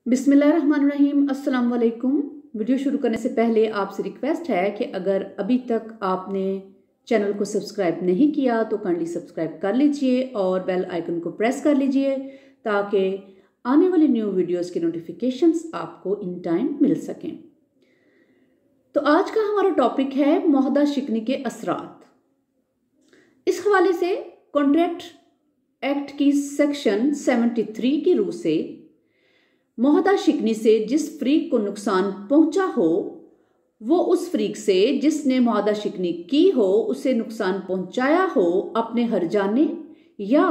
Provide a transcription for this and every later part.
बिस्मिल्लाहिर्रहमानिर्रहीम। अस्सलाम वालेकुम। वीडियो शुरू करने से पहले आपसे रिक्वेस्ट है कि अगर अभी तक आपने चैनल को सब्सक्राइब नहीं किया तो काइंडली सब्सक्राइब कर लीजिए और बेल आइकन को प्रेस कर लीजिए ताकि आने वाली न्यू वीडियोस के नोटिफिकेशंस आपको इन टाइम मिल सकें। तो आज का हमारा टॉपिक है मुआहदा शिकनी के असरात। इस हवाले से कॉन्ट्रैक्ट एक्ट की सेक्शन 73 की रूह से मुआहदा शिकनी से जिस फरीक को नुकसान पहुंचा हो वो उस फरीक से जिसने मुआहदा शिकनी की हो उसे नुकसान पहुंचाया हो अपने हर्जाने या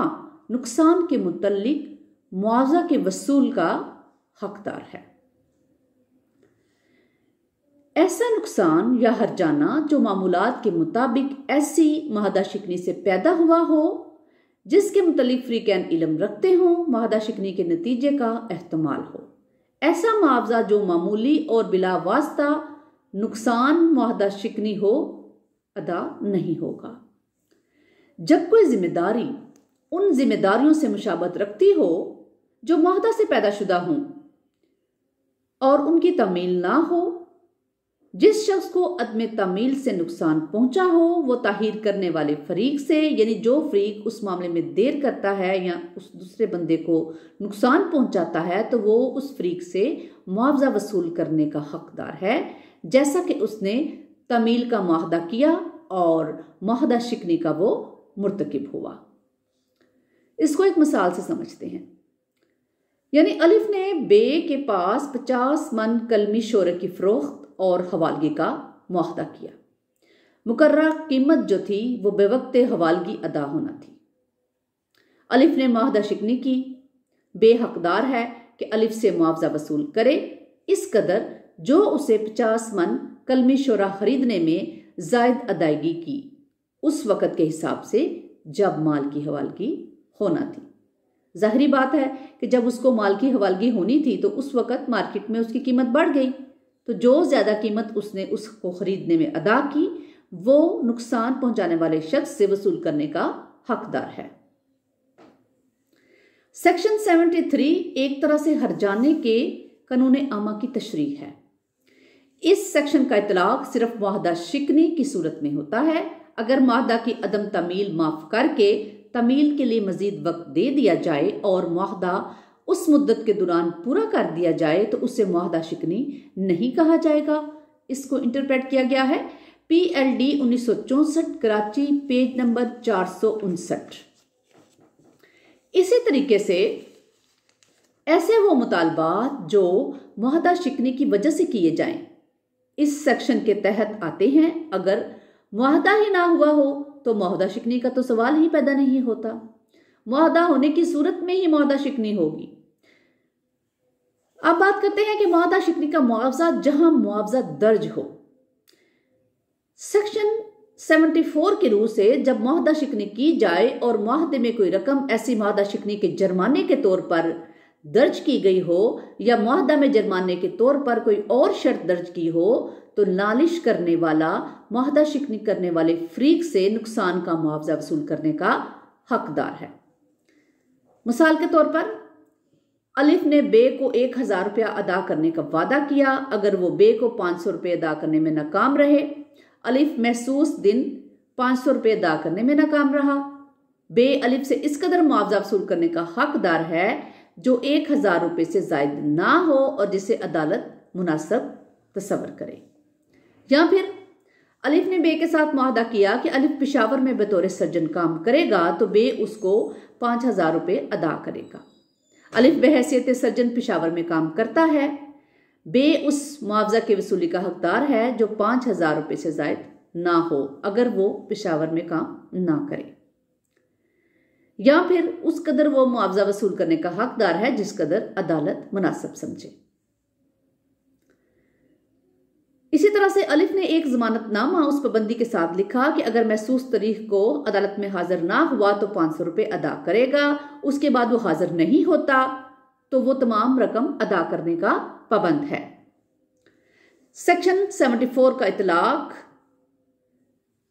नुकसान के मुतल्लिक मुआवजा के वसूल का हकदार है। ऐसा नुकसान या हर्जाना जो मामूलात के मुताबिक ऐसी मुआहदा शिकनी से पैदा हुआ हो जिसके मुतल्लिक फरीकैन इल्म रखते हों, मुआहदा शिकनी के नतीजे का एहतमाल हो। ऐसा मुआवजा जो मामूली और बिला वास्ता नुकसान मुआहदा शिकनी हो अदा नहीं होगा। जब कोई जिम्मेदारी उन जिम्मेदारियों से मुशाबत रखती हो जो मुआहदा से पैदाशुदा हों और उनकी तमील ना हो, जिस शख्स को अदम तमील से नुकसान पहुंचा हो वो ताहीर करने वाले फरीक से, यानी जो फरीक उस मामले में देर करता है या उस दूसरे बंदे को नुकसान पहुंचाता है तो वो उस फरीक से मुआवजा वसूल करने का हकदार है, जैसा कि उसने तमील का मुआहदा किया और मुआहदा शिकनी का वो मुर्तकिब हुआ। इसको एक मिसाल से समझते हैं। यानी अलिफ ने बे के पास 50 मन कलमी शोरे की फरोख्त और हवालगी का मुआहदा किया। मुकर्रर कीमत जो थी वो बेवक्त हवालगी अदा होना थी। अलिफ ने मुआहदा शिकनी की। बे हकदार है कि अलिफ से मुआवजा वसूल करे इस कदर जो उसे 50 मन कलमी शोरा खरीदने में जायद अदायगी की उस वक़्त के हिसाब से जब माल की हवालगी होना थी। जाहिरी बात है कि जब उसको माल की हवालगी होनी थी तो उस वक़्त मार्केट में उसकी कीमत बढ़ गई, तो जो ज़्यादा कीमत उसने उसको ख़रीदने में अदा की वो नुकसान पहुंचाने वाले शख्स से वसूल करने का हकदार है। सेक्शन 73 एक तरह से हर्जाने के कानून आमा की तशरीह है। इस सेक्शन का इतलाक सिर्फ मुआहदा शिकनी की सूरत में होता है। अगर मुआहदा की अदम तमील माफ़ करके तमील के लिए मजीद वक्त दे दिया जाए और मुआहदा उस मुद्दत के दौरान पूरा कर दिया जाए तो उसे मुआहदा शिकनी नहीं कहा जाएगा। इसको इंटरप्रेट किया गया है PLD 1964 कराची, पेज नंबर 459। इसी तरीके से ऐसे वो मुतालबात जो मुआहदा शिकनी की वजह से किए जाएं इस सेक्शन के तहत आते हैं। अगर मुआहदा ही ना हुआ हो तो मुआहदा शिकनी का तो सवाल ही पैदा नहीं होता। मुआहदा होने की सूरत में ही मुआहदा शिकनी होगी। अब बात करते हैं कि मुआहदा शिकनी का मुआवजा जहां मुआवजा दर्ज हो। सेक्शन 74 की रूह से जब मुआहदा शिकनी की जाए और मुआहदे में कोई रकम ऐसी मुआहदा शिकनी के जुर्माने के तौर पर दर्ज की गई हो या मुआहदा में जुर्माने के तौर पर कोई और शर्त दर्ज की हो तो नालिश करने वाला मुआहदा शिकनी करने वाले फरीक से नुकसान का मुआवजा वसूल करने का हकदार है। मिसाल के तौर पर अलिफ ने बे को 1000 रुपया अदा करने का वादा किया। अगर वो बे को 500 रुपये अदा करने में नाकाम रहे, अलिफ महसूस दिन 500 रुपये अदा करने में नाकाम रहा, बे अलिफ से इस कदर मुआवजा वसूल करने का हकदार है जो 1000 रुपये से जायद ना हो और जिसे अदालत मुनासिब तस्वर करे। या फिर अलिफ ने बे के साथ मुआहदा किया कि अलिफ पेशावर में बतौर सर्जन काम करेगा तो बे उसको 5000 रुपये अदा करेगा। अलिफ बहैसियत सर्जन पेशावर में काम करता है, बे उस मुआवजा के वसूली का हकदार है जो 5000 रुपये से जायद ना हो अगर वो पेशावर में काम ना करे। या फिर उस कदर वो मुआवजा वसूल करने का हकदार है जिस कदर अदालत मुनासिब समझे। इसी तरह से अलिफ ने एक जमानतनामा उस पाबंदी के साथ लिखा कि अगर महसूस तारीख को अदालत में हाजिर ना हुआ तो 500 रुपये अदा करेगा। उसके बाद वो हाजिर नहीं होता तो वो तमाम रकम अदा करने का पाबंद है। सेक्शन 74 का इतलाक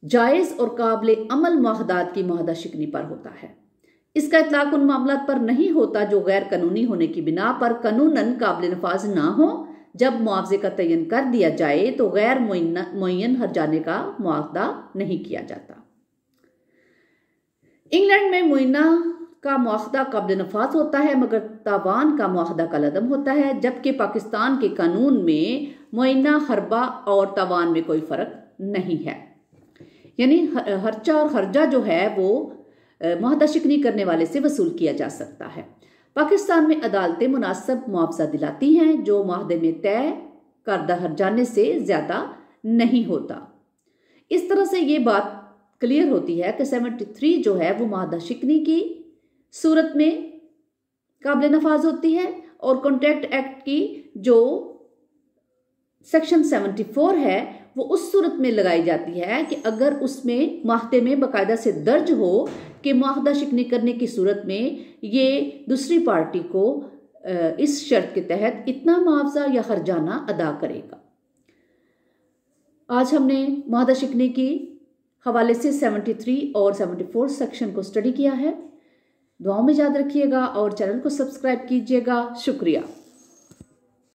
जायज और काबिल अमल मुआहदात की मुआहदा शिकनी पर होता है। इसका इतलाक उन मामलात पर नहीं होता जो गैर कानूनी होने की बिना पर कानूनन काबिल नफाज ना हो। जब मुआवजे का तयन कर दिया जाए तो गैर मुअय्यन हर्जाने का मुआवजा नहीं किया जाता। इंग्लैंड में मुइना का मुआवजा काबिल नफाज होता है मगर तावान का मुआवजा कलअदम होता है, जबकि पाकिस्तान के कानून में मुइना, हरबा और तावान में कोई फर्क नहीं है। यानी हर्चा और हर्जा जो है वो मुआहदा शिकनी करने वाले से वसूल किया जा सकता है। पाकिस्तान में अदालतें मुनासिब मुआवजा दिलाती हैं जो मुआहदे में तय करदा हर्जाने से ज्यादा नहीं होता। इस तरह से ये बात क्लियर होती है कि 73 जो है वो मुआहदा शिकनी की सूरत में काबिल नफाज होती है और कॉन्ट्रैक्ट एक्ट की जो सेक्शन 74 है वो उस सूरत में लगाई जाती है कि अगर उसमें मुआहदे में बाकायदा से दर्ज हो कि मुआहदा शिकनी करने की सूरत में ये दूसरी पार्टी को इस शर्त के तहत इतना मुआवजा या हर्जाना अदा करेगा। आज हमने मुआहदा शिकनी की हवाले से 73 और 74 सेक्शन को स्टडी किया है। दुआओं में याद रखिएगा और चैनल को सब्सक्राइब कीजिएगा। शुक्रिया।